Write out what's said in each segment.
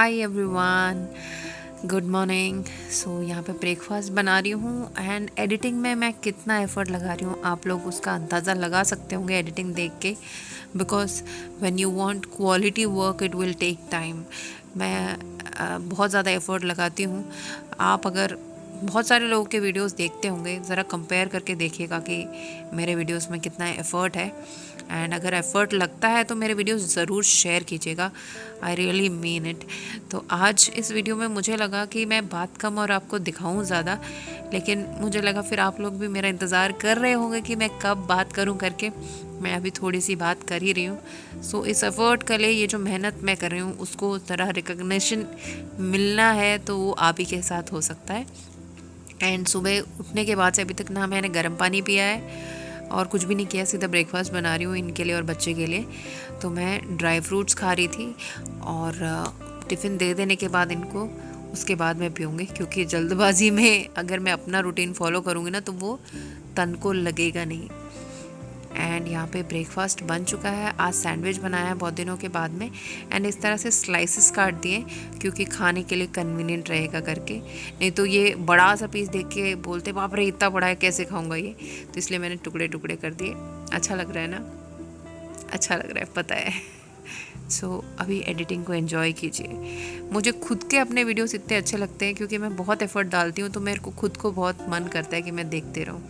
हाय everyone, good morning. So यहाँ पे breakfast बना रही हूँ एंड एडिटिंग में मैं कितना एफर्ट लगा रही हूँ आप लोग उसका अंदाज़ा लगा सकते होंगे एडिटिंग देख के, because when you want quality work it will take time. मैं बहुत ज़्यादा एफर्ट लगाती हूँ। आप अगर बहुत सारे लोगों के वीडियोस देखते होंगे, ज़रा कंपेयर करके देखिएगा कि मेरे वीडियोस में कितना एफ़र्ट है। एंड अगर एफ़र्ट लगता है तो मेरे वीडियोस ज़रूर शेयर कीजिएगा, आई रियली मीन इट। तो आज इस वीडियो में मुझे लगा कि मैं बात कम और आपको दिखाऊं ज़्यादा, लेकिन मुझे लगा फिर आप लोग भी मेरा इंतज़ार कर रहे होंगे कि मैं कब बात करूं करके। मैं अभी थोड़ी सी बात कर ही रही हूँ। सो इस एफ़र्ट के लिए ये जो मेहनत मैं कर रही हूँ उसको ज़रा रिकग्निशन मिलना है तो वो आप ही के साथ हो सकता है। एंड सुबह उठने के बाद से अभी तक ना मैंने गर्म पानी पिया है और कुछ भी नहीं किया, सीधा ब्रेकफास्ट बना रही हूँ इनके लिए और बच्चे के लिए। तो मैं ड्राई फ्रूट्स खा रही थी और टिफ़िन दे देने के बाद इनको उसके बाद मैं पीऊँगी, क्योंकि जल्दबाजी में अगर मैं अपना रूटीन फॉलो करूँगी ना तो वो तन को लगेगा नहीं। एंड यहाँ पे ब्रेकफास्ट बन चुका है। आज सैंडविच बनाया है बहुत दिनों के बाद में, एंड इस तरह से स्लाइसेस काट दिए क्योंकि खाने के लिए कन्वीनियंट रहेगा करके। नहीं तो ये बड़ा सा पीस देख के बोलते बाप रे इतना बड़ा है कैसे खाऊंगा ये, तो इसलिए मैंने टुकड़े टुकड़े कर दिए। अच्छा लग रहा है ना? अच्छा लग रहा है, पता है। सो अभी एडिटिंग को एंजॉय कीजिए। मुझे खुद के अपने वीडियोस इतने अच्छे लगते हैं क्योंकि मैं बहुत एफर्ट डालती हूँ, तो मेरे को खुद को बहुत मन करता है कि मैं देखते रहूँ।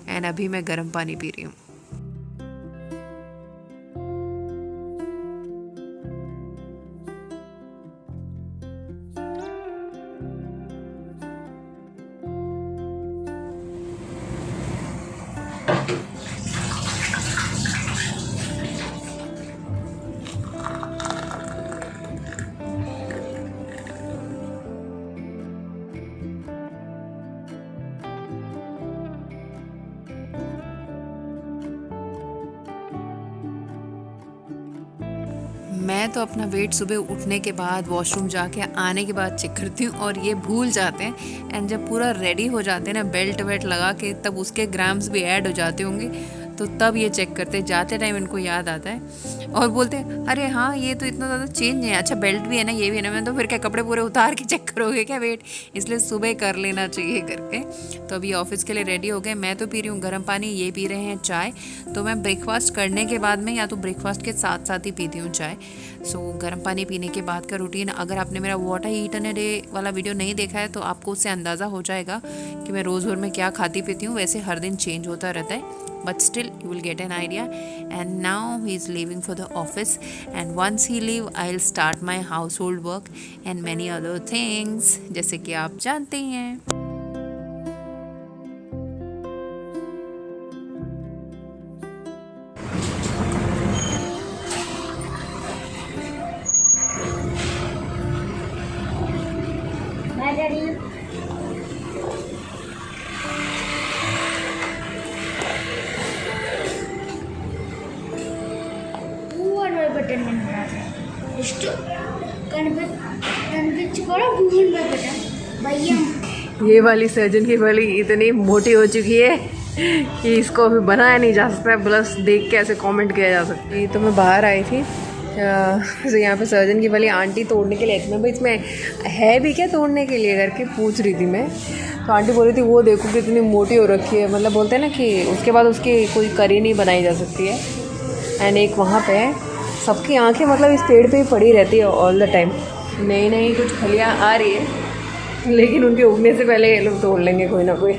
एंड अभी मैं गर्म पानी पी रही हूँ। मैं तो अपना वेट सुबह उठने के बाद वॉशरूम जाके आने के बाद चेक करती हूँ और ये भूल जाते हैं। एंड जब पूरा रेडी हो जाते हैं ना बेल्ट वेल्ट लगा के, तब उसके ग्राम्स भी ऐड हो जाते होंगे, तो तब ये चेक करते। जाते टाइम इनको याद आता है और बोलते हैं अरे हाँ ये तो इतना ज़्यादा चेंज नहीं है, अच्छा बेल्ट भी है ना, ये भी है ना। मैं तो फिर क्या कपड़े पूरे उतार के चेक करोगे क्या वेट? इसलिए सुबह कर लेना चाहिए करके। तो अभी ऑफिस के लिए रेडी हो गए। मैं तो पी रही हूँ गर्म पानी, ये पी रहे हैं चाय। तो मैं ब्रेकफास्ट करने के बाद में या तो ब्रेकफास्ट के साथ साथ ही पीती हूँ चाय। सो गर्म पानी पीने के बाद का रूटीन, अगर आपने मेरा what I eat in a day वाला वीडियो नहीं देखा है तो आपको उससे अंदाज़ा हो जाएगा कि मैं रोज़ भर में क्या खाती पीती हूँ। वैसे हर दिन चेंज होता रहता है, but still you will get an idea. And now he is leaving for the office, and once he leave I'll start my household work and many other things जैसे कि आप जानते ही हैं। ಬಟನ್ ಎಷ್ಟು ಕಣ್ಬಿಚ್ಚಿಕೊಳ್ಳೋ ಭೂಮಿ ಬಟನ್ भैया। ये वाली सर्जन की बड़ी इतनी मोटी हो चुकी है कि इसको अभी बनाया नहीं जा सकता है, प्लस देख के ऐसे कमेंट किया जा सकता है। तो मैं बाहर आई थी तो यहाँ पे सर्जन की वाली आंटी तोड़ने के लिए आई थी। मैं भाई इसमें है भी क्या तोड़ने के लिए करके पूछ रही थी मैं। तो आंटी बोल रही थी वो देखो कितनी मोटी हो रखी है, मतलब बोलते हैं ना कि उसके बाद उसकी कोई करी नहीं बनाई जा सकती है। एंड एक वहाँ पे है, सबकी आंखें मतलब इस पेड़ पे ही पड़ी रहती है ऑल द टाइम। नई नई कुछ फलियाँ आ रही है, लेकिन उनके उगने से पहले ये लोग तोड़ लेंगे कोई ना कोई।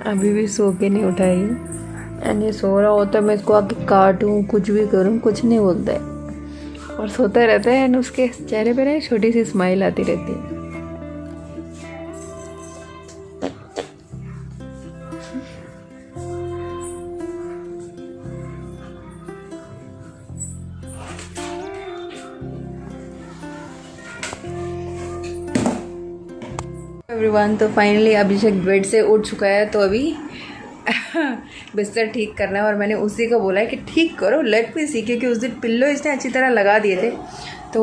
अभी भी सो के नहीं उठाई एंड ये सो रहा होता है, मैं इसको आके काटूं कुछ भी करूं कुछ नहीं बोलता है और सोता रहता है। एंड उसके चेहरे पे ना छोटी सी स्माइल आती रहती है। एवरीवन, तो फाइनली अभिषेक बेड से उठ चुका है, तो अभी बिस्तर ठीक करना है और मैंने उसी को बोला है कि ठीक करो, लेट मी सी, क्योंकि उस दिन पिल्लो इसने अच्छी तरह लगा दिए थे। तो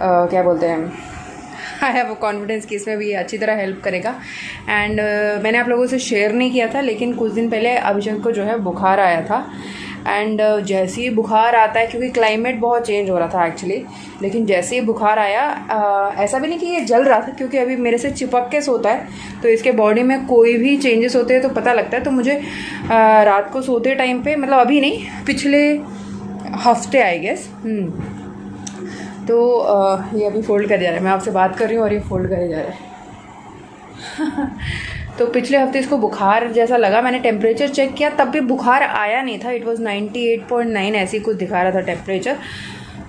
क्या बोलते हैं, आई हैव कॉन्फिडेंस कि इसमें भी अच्छी तरह हेल्प करेगा। एंड मैंने आप लोगों से शेयर नहीं किया था, लेकिन कुछ दिन पहले अभिषेक को जो है बुखार आया था। एंड जैसे ही बुखार आता है, क्योंकि क्लाइमेट बहुत चेंज हो रहा था एक्चुअली, लेकिन जैसे ही बुखार आया ऐसा भी नहीं कि ये जल रहा था, क्योंकि अभी मेरे से चिपक के सोता है, तो इसके बॉडी में कोई भी चेंजेस होते हैं तो पता लगता है। तो मुझे रात को सोते टाइम पे, मतलब अभी नहीं, पिछले हफ्ते आई गेस, तो ये अभी फोल्ड कर जा रहा है, मैं आपसे बात कर रही हूँ और ये फोल्ड करे जा रहा है। तो पिछले हफ्ते इसको बुखार जैसा लगा, मैंने टेम्परेचर चेक किया तब भी बुखार आया नहीं था, इट वाज 98.9 ऐसी कुछ दिखा रहा था टेम्परेचर।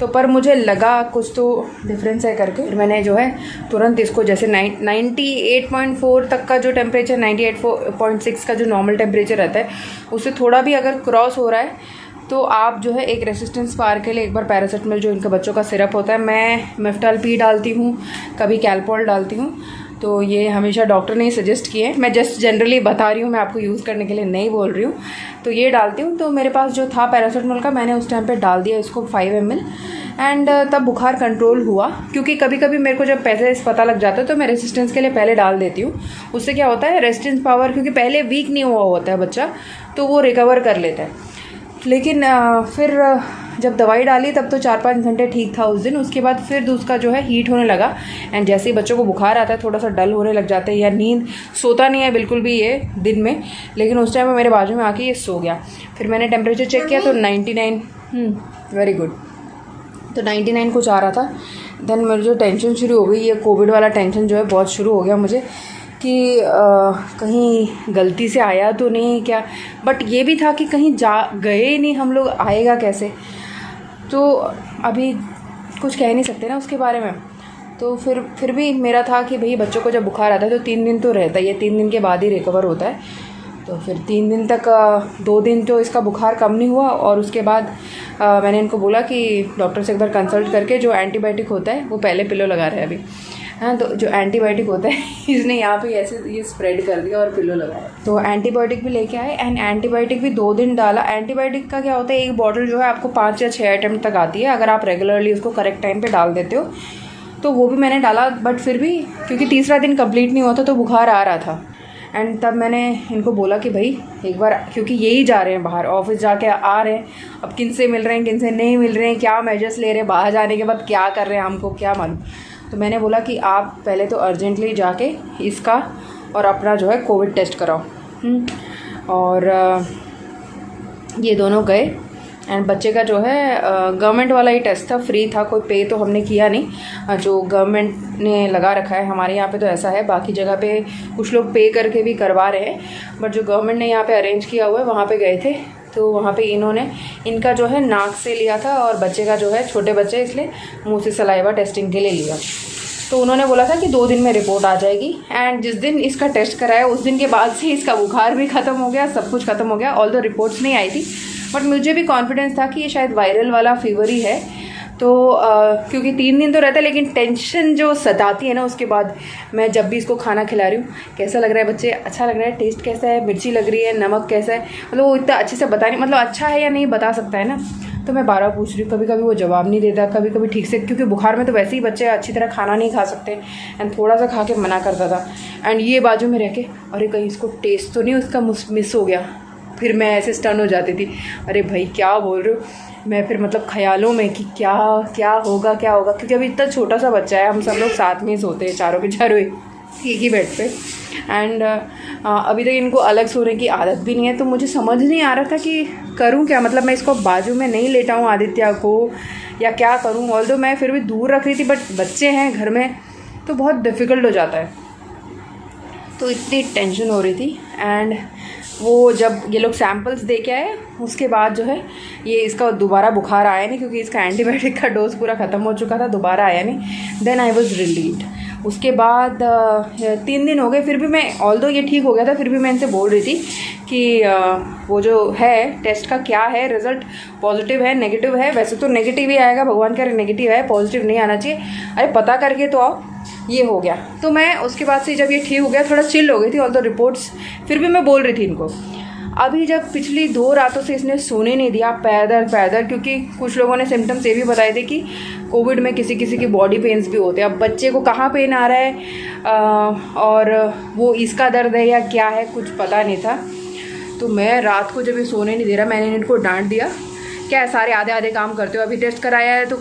तो पर मुझे लगा कुछ तो डिफरेंस है करके, फिर मैंने जो है तुरंत इसको जैसे 98.4 तक का जो टेम्परेचर, 98.6 का जो नॉर्मल टेम्परेचर रहता है, उससे थोड़ा भी अगर क्रॉस हो रहा है तो आप जो है एक रेसिस्टेंस पार के लिए एक बार पैरासीटामोल, जो इनके बच्चों का सिरप होता है, मैं मेफ्टाल पी डालती हूँ, कभी कैलपॉल डालती हूँ। तो ये हमेशा डॉक्टर ने सजेस्ट किए, मैं जस्ट जनरली बता रही हूँ, मैं आपको यूज़ करने के लिए नहीं बोल रही हूँ। तो ये डालती हूँ। तो मेरे पास जो था पैरासीटामोल का, मैंने उस टाइम पे डाल दिया इसको 5 ml, एंड तब बुखार कंट्रोल हुआ। क्योंकि कभी कभी मेरे को जब पहले पता लग जाता है तो मैं रेसिस्टेंस के लिए पहले डाल देती हूँ। उससे क्या होता है, रेसिस्टेंस पावर, क्योंकि पहले वीक नहीं हुआ होता है बच्चा, तो वो रिकवर कर लेता है। लेकिन फिर जब दवाई डाली तब तो 4-5 घंटे ठीक था उस दिन, उसके बाद फिर उसका जो है हीट होने लगा। एंड जैसे ही बच्चों को बुखार आता है थोड़ा सा डल होने लग जाता है, या नींद, सोता नहीं है बिल्कुल भी ये दिन में, लेकिन उस टाइम में मेरे बाजू में आके ये सो गया। फिर मैंने टेम्परेचर चेक किया तो 99, वेरी गुड, तो 99 कुछ आ रहा था। देन मेरी जो टेंशन शुरू हो गई, ये कोविड वाला टेंशन जो है बहुत शुरू हो गया मुझे कि कहीं गलती से आया तो नहीं क्या, बट ये भी था कि कहीं जा गए नहीं हम लोग, आएगा कैसे। तो अभी कुछ कह नहीं सकते ना उसके बारे में। तो फिर भी मेरा था कि भाई बच्चों को जब बुखार आता है तो 3 दिन तो रहता है, ये 3 दिन के बाद ही रिकवर होता है। तो फिर 3 दिन तक 2 दिन तो इसका बुखार कम नहीं हुआ, और उसके बाद मैंने इनको बोला कि डॉक्टर से एक बार कंसल्ट करके जो एंटीबायोटिक होता है वो पहले पिलो लगा रहे हैं अभी, हाँ, तो जो एंटीबायोटिक होता है इसने यहाँ पे ऐसे ये स्प्रेड कर दिया और पिलो लगाया। तो एंटीबायोटिक भी लेके आए, एंड एंटीबायोटिक भी 2 दिन डाला। एंटीबायोटिक का क्या होता है, एक बॉटल जो है आपको 5 या 6 अटेम्प्ट तक आती है, अगर आप रेगुलरली उसको करेक्ट टाइम पे डाल देते हो। तो वो भी मैंने डाला, बट फिर भी क्योंकि तीसरा दिन कंप्लीट नहीं हुआ था तो बुखार आ रहा था। एंड तब मैंने इनको बोला कि भाई एक बार, क्योंकि यही जा रहे हैं बाहर, ऑफिस जाके आ रहे हैं, अब किन से मिल रहे हैं किन से नहीं मिल रहे हैं, क्या मेजर्स ले रहे हैं, बाहर जाने के बाद क्या कर रहे हैं हमको क्या मालूम। तो मैंने बोला कि आप पहले तो अर्जेंटली जाके इसका और अपना जो है कोविड टेस्ट कराओ। और ये दोनों गए, एंड बच्चे का जो है गवर्नमेंट वाला ही टेस्ट था, फ्री था, कोई पे तो हमने किया नहीं, जो गवर्नमेंट ने लगा रखा है। हमारे यहाँ पे तो ऐसा है, बाकी जगह पे कुछ लोग पे करके भी करवा रहे हैं, बट जो गवर्नमेंट ने यहाँ पे अरेंज किया हुआ है वहाँ पे गए थे। तो वहाँ पे इन्होंने इनका जो है नाक से लिया था, और बच्चे का जो है, छोटे बच्चे इसलिए मुंह से सलाइवा टेस्टिंग के लिए लिया। तो उन्होंने बोला था कि 2 दिन में रिपोर्ट आ जाएगी। एंड जिस दिन इसका टेस्ट कराया उस दिन के बाद से इसका बुखार भी ख़त्म हो गया, सब कुछ ख़त्म हो गया। ऑल्दो रिपोर्ट्स नहीं आई थी, बट मुझे भी कॉन्फिडेंस था कि ये शायद वायरल वाला फीवर ही है। तो क्योंकि 3 दिन तो रहता है, लेकिन टेंशन जो सताती है ना, उसके बाद मैं जब भी इसको खाना खिला रही हूँ, कैसा लग रहा है बच्चे, अच्छा लग रहा है, टेस्ट कैसा है, मिर्ची लग रही है, नमक कैसा है, मतलब वो इतना अच्छे से बता नहीं, मतलब अच्छा है या नहीं बता सकता है ना। तो मैं 12 पूछ रही हूँ, कभी कभी वो जवाब नहीं देता, कभी कभी ठीक से, क्योंकि बुखार में तो वैसे ही बच्चे अच्छी तरह खाना नहीं खा सकते, एंड थोड़ा सा खा के मना करता था। एंड ये बाजू में रह के, अरे कहीं इसको टेस्ट तो नहीं उसका मिस हो गया, फिर मैं ऐसे स्टन हो जाती थी, अरे भाई क्या बोल रहे हो। मैं फिर मतलब ख्यालों में कि क्या क्या होगा, क्योंकि अभी इतना छोटा सा बच्चा है, हम सब लोग साथ में ही सोते हैं, चारों के चारों एक ही बेड पे। एंड अभी तक इनको अलग सोने की आदत भी नहीं है, तो मुझे समझ नहीं आ रहा था कि करूं क्या, मतलब मैं इसको बाजू में नहीं लेटाऊं आदित्य को, या क्या करूं। ऑल्दो मैं फिर भी दूर रख रही थी, बट बच्चे हैं घर में तो बहुत डिफ़िकल्ट हो जाता है। तो इतनी टेंशन हो रही थी। एंड वो जब ये लोग सैम्पल्स दे के आए, उसके बाद जो है ये इसका दोबारा बुखार आया नहीं, क्योंकि इसका एंटीबायोटिक का डोज पूरा ख़त्म हो चुका था, दोबारा आया नहीं। Then I was relieved. उसके बाद 3 दिन हो गए, फिर भी मैं, ऑल्दो ये ठीक हो गया था, फिर भी मैं इनसे बोल रही थी कि वो जो है टेस्ट का क्या है रिज़ल्ट, पॉजिटिव है नेगेटिव है। वैसे तो नेगेटिव ही आएगा, भगवान करे नेगेटिव है, पॉजिटिव नहीं आना चाहिए, अरे पता करके तो आओ। ये हो गया। तो मैं उसके बाद से जब ये ठीक हो गया, थोड़ा चिल हो गई थी, ऑल्दो रिपोर्ट्स, फिर भी मैं बोल रही थी इनको। अभी जब पिछली 2 रातों से इसने सोने नहीं दिया, पैर दर्द, क्योंकि कुछ लोगों ने सिम्टम्स ये भी बताए थे कि कोविड में किसी किसी की बॉडी पेन्स भी होते हैं। अब बच्चे को कहाँ पेन आ रहा है और वो इसका दर्द है या क्या है कुछ पता नहीं था। तो मैं रात को जब ये सोने नहीं दे रहा, मैंने इनको डांट दिया, क्या है सारे आधे आधे काम करते हो, अभी टेस्ट कराया है तो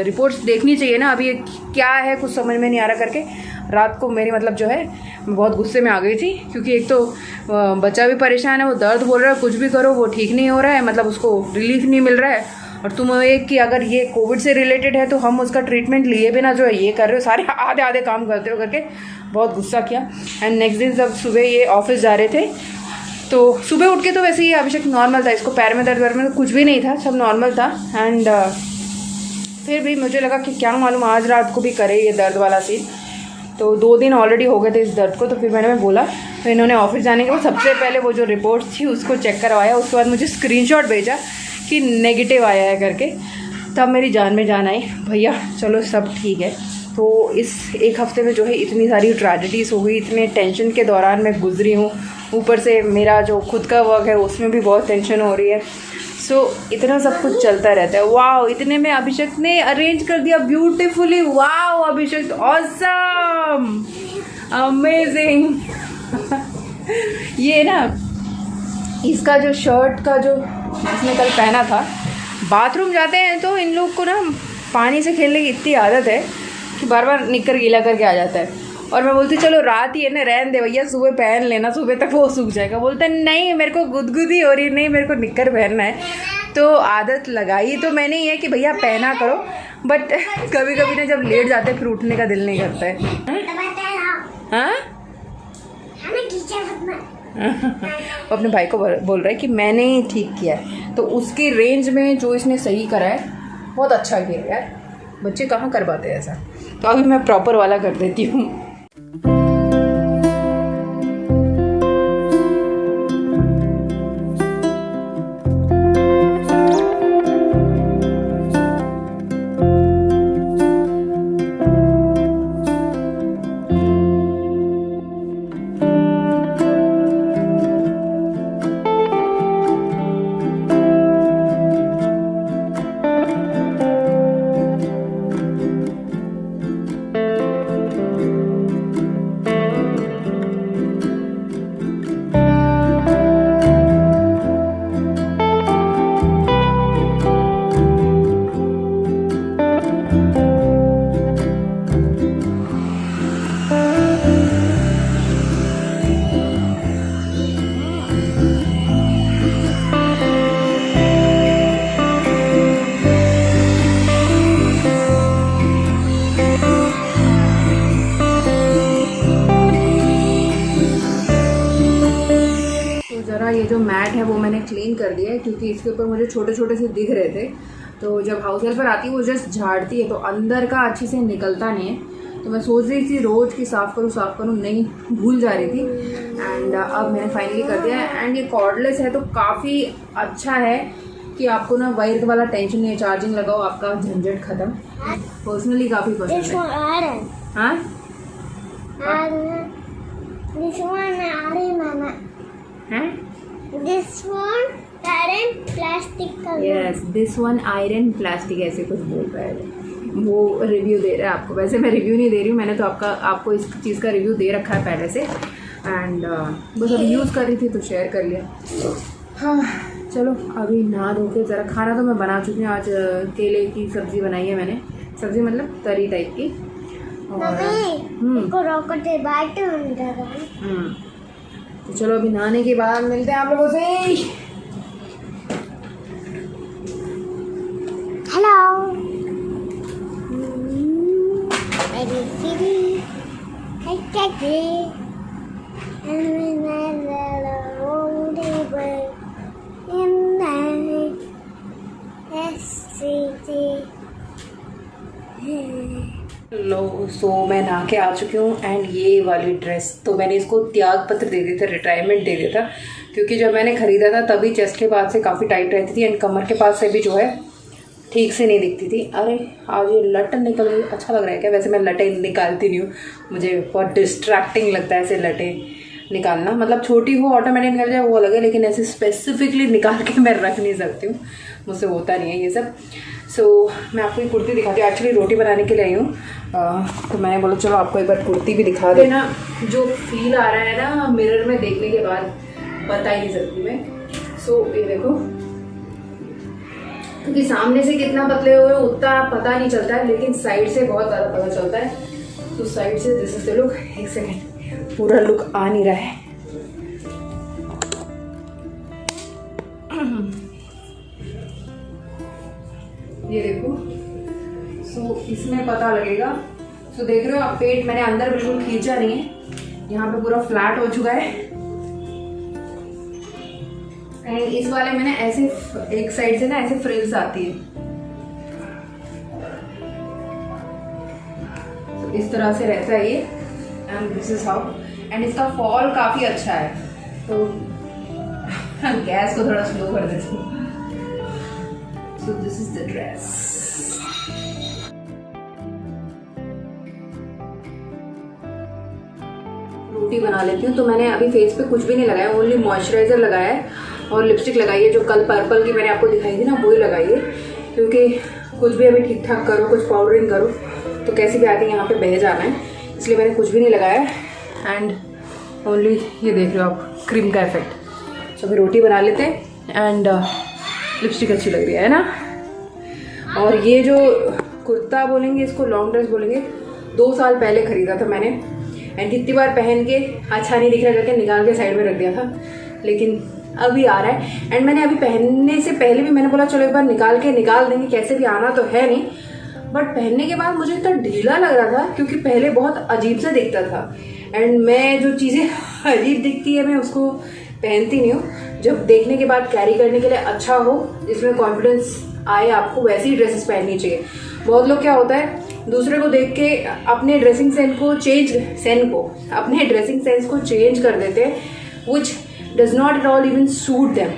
रिपोर्ट्स देखनी चाहिए ना, अभी ये क्या है कुछ समझ में नहीं आ रहा करके रात को मेरी मतलब जो है मैं बहुत गुस्से में आ गई थी। क्योंकि एक तो बच्चा भी परेशान है, वो दर्द बोल रहा है, कुछ भी करो वो ठीक नहीं हो रहा है, मतलब उसको रिलीफ नहीं मिल रहा है, और तुम एक कि अगर ये कोविड से रिलेटेड है तो हम उसका ट्रीटमेंट लिए बिना जो है ये कर रहे हो, सारे आधे आधे काम करते हो करके बहुत गुस्सा किया। एंड नेक्स्ट दिन जब सुबह ये ऑफिस जा रहे थे तो सुबह उठ के तो वैसे ही अभिषेक नॉर्मल था, इसको पैर में दर्द में तो कुछ भी नहीं था, सब नॉर्मल था। एंड फिर भी मुझे लगा कि क्या मालूम आज रात को भी करे ये दर्द वाला सीन। तो 2 दिन ऑलरेडी हो गए थे इस दर्द को, तो फिर मैंने बोला, तो इन्होंने ऑफिस जाने के बाद सबसे पहले वो जो रिपोर्ट थी उसको चेक करवाया, उसके बाद मुझे स्क्रीनशॉट भेजा कि नेगेटिव आया है करके। तब मेरी जान में जान आई, भैया चलो सब ठीक है। तो इस एक हफ्ते में जो है इतनी सारी ट्रेजेडीज़ हो गई, इतने टेंशन के दौरान मैं गुजरी हूँ, ऊपर से मेरा जो खुद का वर्क है उसमें भी बहुत टेंशन हो रही है। सो इतना सब कुछ चलता रहता है। वाओ, इतने में अभिषेक ने अरेंज कर दिया ब्यूटीफुली। वाओ अभिषेक, ऑसम, अमेजिंग। ये ना इसका जो शर्ट का जो इसने कल पहना था, बाथरूम जाते हैं तो इन लोग को ना पानी से खेलने की इतनी आदत है कि बार बार निक्कर गीला करके आ जाता है। और मैं बोलती चलो रात ही है ना, रहने दे भैया, सुबह पहन लेना, सुबह तक वो सूख जाएगा। बोलता नहीं मेरे को गुदगुदी हो रही है, नहीं मेरे को निक्कर पहनना है। तो आदत लगाई तो मैंने ही है कि भैया पहना करो, बट कभी कभी ना जब लेट जाते फिर उठने का दिल नहीं करता है। हाँ वो अपने भाई को बोल रहा है कि मैंने ही ठीक किया है, तो उसकी रेंज में जो इसने सही करा है बहुत अच्छा किया यार। बच्चे कहाँ कर पाते हैं ऐसा। तो अभी मैं प्रॉपर वाला कर देती हूँ। ये जो मैट है वो मैंने क्लीन कर दिया है, क्योंकि इसके ऊपर मुझे छोटे छोटे से दिख रहे थे। तो जब हाउस हेल्पर आती है वो जस्ट झाड़ती है तो अंदर का अच्छे से निकलता नहीं है। तो मैं सोच रही थी रोज़ की साफ़ करूँ, नहीं भूल जा रही थी। एंड अब मैंने फाइनली कर दिया है। एंड ये कॉर्डलेस है तो काफ़ी अच्छा है कि आपको ना वायर वाला टेंशन नहीं है, चार्जिंग लगाओ आपका झंझट खत्म। पर्सनली काफ़ी पसंद है। हाँ This one iron plastic का। Yes, this one iron plastic ऐसे कुछ बोल रहा है, वो रिव्यू दे रहा है आपको। वैसे मैं रिव्यू नहीं दे रही हूँ, मैंने तो आपको इस चीज़ का रिव्यू दे रखा है पहले से। एंड बस अभी यूज़ कर रही थी तो शेयर कर लिया। हाँ चलो अभी नहा धो के ज़रा, खाना तो मैं बना चुकी हूँ। आज केले की सब्ज़ी बनाई है मैंने, सब्ज़ी मतलब तरी टाइप की। तो चलो अभी नहाने के बाद मिलते हैं आप लोगों से। हेलो लो सो मैं नहा के आ चुकी हूँ। एंड ये वाली ड्रेस तो मैंने इसको त्याग पत्र दे दिया था, रिटायरमेंट दे दिया था, क्योंकि जब मैंने ख़रीदा था तभी चेस्ट के पास से काफ़ी टाइट रहती थी एंड कमर के पास से भी जो है ठीक से नहीं दिखती थी। अरे आज ये लटन निकल गई, अच्छा लग रहा है क्या? वैसे मैं लटें निकालती नहीं हूँ, मुझे बहुत डिस्ट्रैक्टिंग लगता है ऐसे लटें निकालना। मतलब छोटी हो ऑटोमेटिक निकल जाए वो अलग है, लेकिन ऐसे स्पेसिफिकली निकाल के मैं रख नहीं सकती हूँ, मुझसे होता नहीं है ये सब। सो मैं आपको ये कुर्ती दिखाती हूँ। एक्चुअली रोटी बनाने के लिए आई हूँ, तो मैंने बोला चलो आपको एक बार कुर्ती भी दिखा देना। जो फील आ रहा है ना मिरर में देखने के बाद बता ही नहीं सकती मैं। सो ये देखो, क्योंकि सामने से कितना पतले हुए उतना पता नहीं चलता है, लेकिन साइड से बहुत ज़्यादा पता चलता है। तो साइड से दिस इज द लुक। एक सेकेंड, पूरा लुक आ नहीं रहा है। ये देखो, सो इसमें पता लगेगा। सो देख रहे हो आप, पेट मैंने अंदर बिल्कुल खींचा नहीं है, यहाँ पे पूरा फ्लैट हो चुका है। एंड इस वाले में ना ऐसे एक साइड से ना ऐसे फ्रिल्स आती है, तो इस तरह से रहता है ये। And this is how, and इसका फॉल काफी अच्छा है। तो गैस को थोड़ा स्लो कर देती हूँ। So this is the dress. रोटी बना लेती हूँ। तो मैंने अभी फेस पे कुछ भी नहीं लगाया, ओनली मॉइस्चराइजर लगाया है और लिपस्टिक लगाई है, जो कल पर्पल की मैंने आपको दिखाई थी ना, वही लगाई है। क्योंकि कुछ भी अभी ठीक ठाक करो, कुछ पाउडरिंग करो तो कैसे भी आके यहाँ पे बह जाना है, इसलिए मैंने कुछ भी नहीं लगाया। एंड ओनली ये देख रहे हो आप, क्रीम का इफेक्ट। तो अभी रोटी बना लेते हैं। एंड लिपस्टिक अच्छी लग रही है ना। और ये जो कुर्ता बोलेंगे, इसको लॉन्ग ड्रेस बोलेंगे, 2 साल पहले खरीदा था मैंने। एंड कितनी बार पहन के अच्छा नहीं दिख रहा करके निकाल के साइड में रख दिया था, लेकिन अभी आ रहा है। एंड मैंने अभी पहनने से पहले भी मैंने बोला चलो एक बार निकाल देंगे, कैसे भी आना तो है नहीं। बट पहनने के बाद मुझे इतना ढीला लग रहा था, क्योंकि पहले बहुत अजीब सा दिखता था। एंड मैं जो चीज़ें अजीब दिखती है मैं उसको पहनती नहीं हूँ। जब देखने के बाद कैरी करने के लिए अच्छा हो, जिसमें कॉन्फिडेंस आए आपको, वैसी ड्रेसेस पहननी चाहिए। बहुत लोग क्या होता है, दूसरे को देख के अपने ड्रेसिंग सेंस को चेंज कर देते हैं, which does not at all even suit them.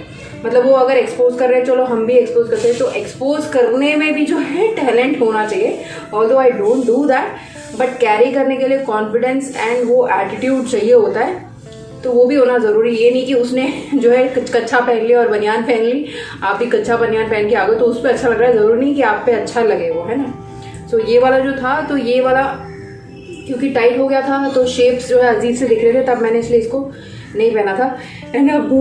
मतलब वो अगर एक्सपोज कर रहे हैं, चलो हम भी एक्सपोज करते हैं, तो एक्सपोज करने में भी जो है टैलेंट होना चाहिए। Although I don't do that, but carry करने के लिए कॉन्फिडेंस एंड वो एटीट्यूड चाहिए होता है, तो वो भी होना जरूरी। ये नहीं कि उसने जो है कच्छा पहन लिया और बनियान पहन ली, आप भी कच्छा बनियान पहन के आ गए तो उस पर अच्छा लग रहा है, जरूरी नहीं कि आप पे अच्छा लगे वो, है ना। सो ये वाला जो था, तो ये वाला क्योंकि टाइट हो गया था तो शेप्स जो है अजीब से दिख रहे थे, तब मैंने इसलिए इसको नहीं पहना था। एंड अब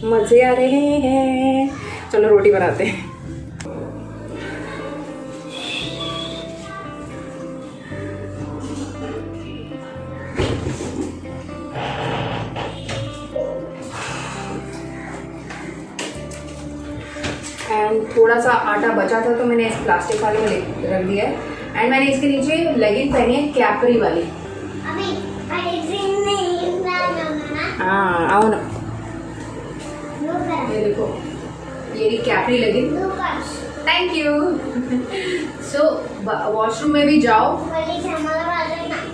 मजे आ रहे हैं। चलो रोटी बनाते हैं। एंड थोड़ा सा आटा बचा था तो मैंने इस प्लास्टिक वाले में रख दिया है। एंड मैंने इसके नीचे लेगिंग पहनी है कैपरी वाली। हाँ आओ ना, ये देखो, ये capri legging. Thank you. So washroom में भी जाओ।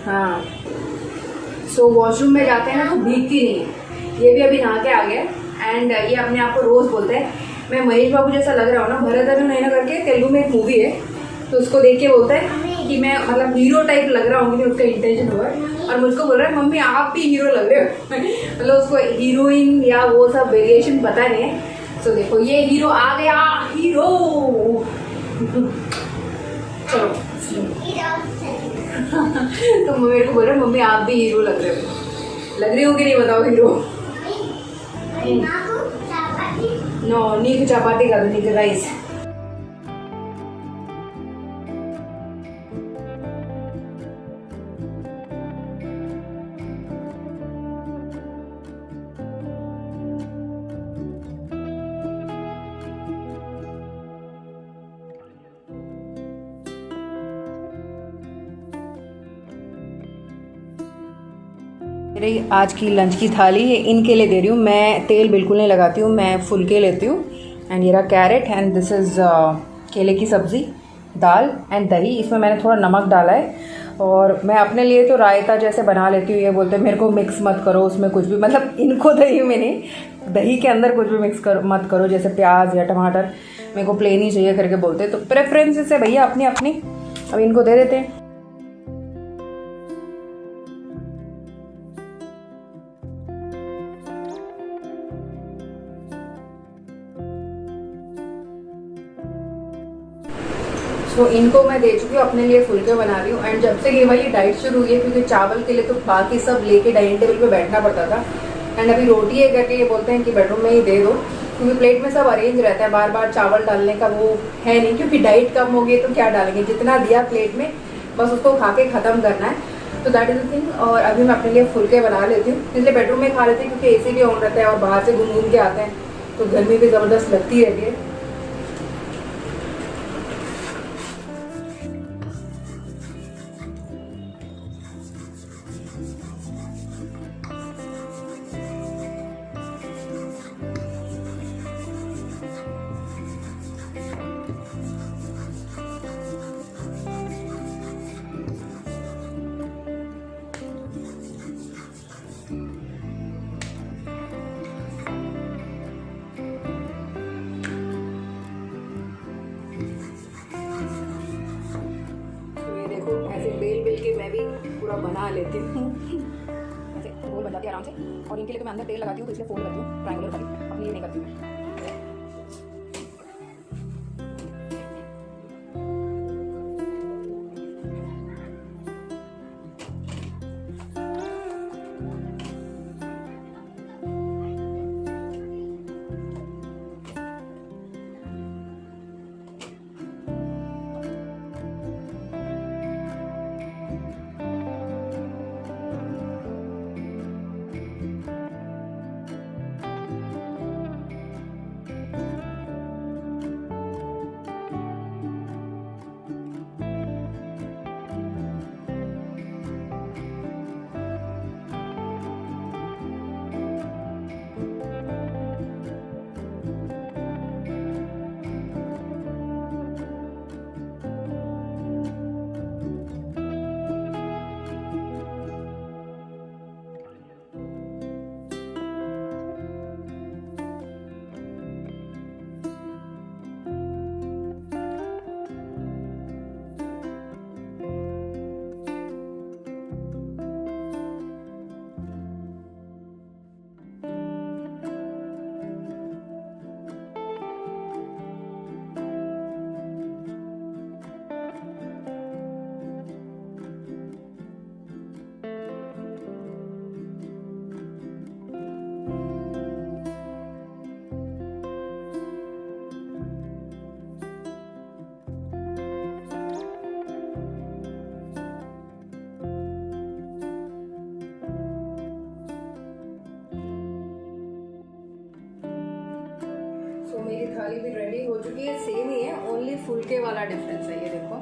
हाँ, सो वॉशरूम में जाते हैं ना तो भीगती नहीं है। ये भी अभी नहा के आ गया। एंड ये अपने आप को रोज बोलते हैं मैं महेश बाबू जैसा लग रहा हूँ ना। भरतन नैना करके तेलुगु में एक मूवी है, तो उसको देख के बोलता है कि मैं मतलब हीरो टाइप लग रहा हूँ, उसका इंटेंशन हुआ है। और मुझको बोल रहा है मम्मी आप भी हीरो लग रहे हो। मतलब उसको हीरोइन या वो सब वेरिएशन पता नहीं है। तो देखो ये हीरो आ गया, हीरो। चलो तो मेरे को बोल रहा है मम्मी आप भी हीरो लग रहे हो। लग रही हो कि नहीं बताओ हीरो। नो नीक चपाती कर दो, नीक राइस। मेरी आज की लंच की थाली ये इनके लिए दे रही हूँ। मैं तेल बिल्कुल नहीं लगाती हूँ, मैं फुलके लेती हूँ। एंड ये रहा कैरेट एंड दिस इज़ केले की सब्ज़ी, दाल एंड दही। इसमें मैंने थोड़ा नमक डाला है। और मैं अपने लिए तो रायता जैसे बना लेती हूँ। ये बोलते हैं मेरे को मिक्स मत करो उसमें कुछ भी, मतलब इनको दही में नहीं, दही के अंदर कुछ भी मिक्स मत करो, जैसे प्याज या टमाटर, मेरे को प्लेन ही चाहिए करके बोलते हैं। तो प्रेफरेंसेस है भैया अपनी अपनी। अब इनको दे देते हैं। सो इनको मैं दे चुकी हूँ, अपने लिए फुलके बना रही हूँ। एंड जब से ये वाली डाइट शुरू हुई है, क्योंकि चावल के लिए तो बाकी सब लेके डाइनिंग टेबल पे बैठना पड़ता था, एंड अभी रोटी है करके ये बोलते हैं कि बेडरूम में ही दे दो, क्योंकि प्लेट में सब अरेंज रहता है, बार बार चावल डालने का वो है नहीं, क्योंकि डाइट कम हो गई तो क्या डालेंगे, जितना दिया प्लेट में बस उसको खा के ख़त्म करना है। तो दैट इज़ द थिंग। और अभी मैं अपने लिए फुलके बना लेती हूँ, इसलिए बेडरूम में खा लेती हूँ क्योंकि AC भी ऑन रहता है और बाहर से घूम के आते हैं तो गर्मी भी ज़बरदस्त लगती रहती है। ऐसे बेल बेल के मैं भी पूरा बना लेती हूँ। ऐसे गोल बन जाती है आराम से। और इनके लिए तो मैं अंदर तेल लगाती हूँ, तो इसलिए फोल्ड करती हूँ ट्रायंगुलर वाली, अपनी ये नहीं करती हूँ। मेरी थाली भी रेडी हो चुकी है, सेम ही है, ओनली फुलके वाला डिफरेंस है। ये देखो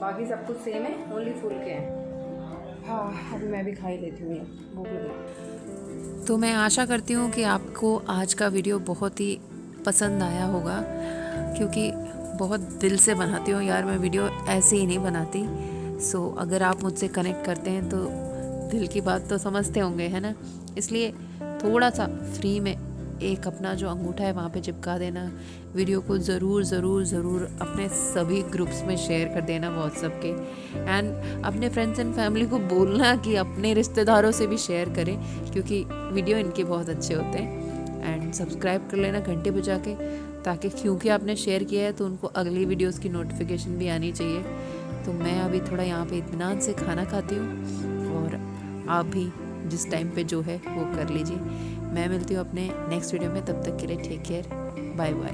बाकी सब कुछ सेम है, ओनली फुलके हैं। हाँ अभी मैं भी खा ही लेती हूँ, भूख लगी। तो मैं आशा करती हूँ कि आपको आज का वीडियो बहुत ही पसंद आया होगा, क्योंकि बहुत दिल से बनाती हूँ यार मैं वीडियो, ऐसे ही नहीं बनाती। सो अगर आप मुझसे कनेक्ट करते हैं तो दिल की बात तो समझते होंगे, है ना। इसलिए थोड़ा सा फ्री में एक अपना जो अंगूठा है वहाँ पे चिपका देना। वीडियो को ज़रूर ज़रूर ज़रूर अपने सभी ग्रुप्स में शेयर कर देना व्हाट्सएप के, एंड अपने फ्रेंड्स एंड फैमिली को बोलना कि अपने रिश्तेदारों से भी शेयर करें, क्योंकि वीडियो इनके बहुत अच्छे होते हैं। एंड सब्सक्राइब कर लेना घंटे बजा के, ताकि क्योंकि आपने शेयर किया है तो उनको अगली वीडियोस की नोटिफिकेशन भी आनी चाहिए। तो मैं अभी थोड़ा यहाँ पे इत्मीनान से खाना खाती हूँ, और आप भी जिस टाइम पे जो है वो कर लीजिए। मैं मिलती हूँ अपने नेक्स्ट वीडियो में, तब तक के लिए टेक केयर, बाय बाय।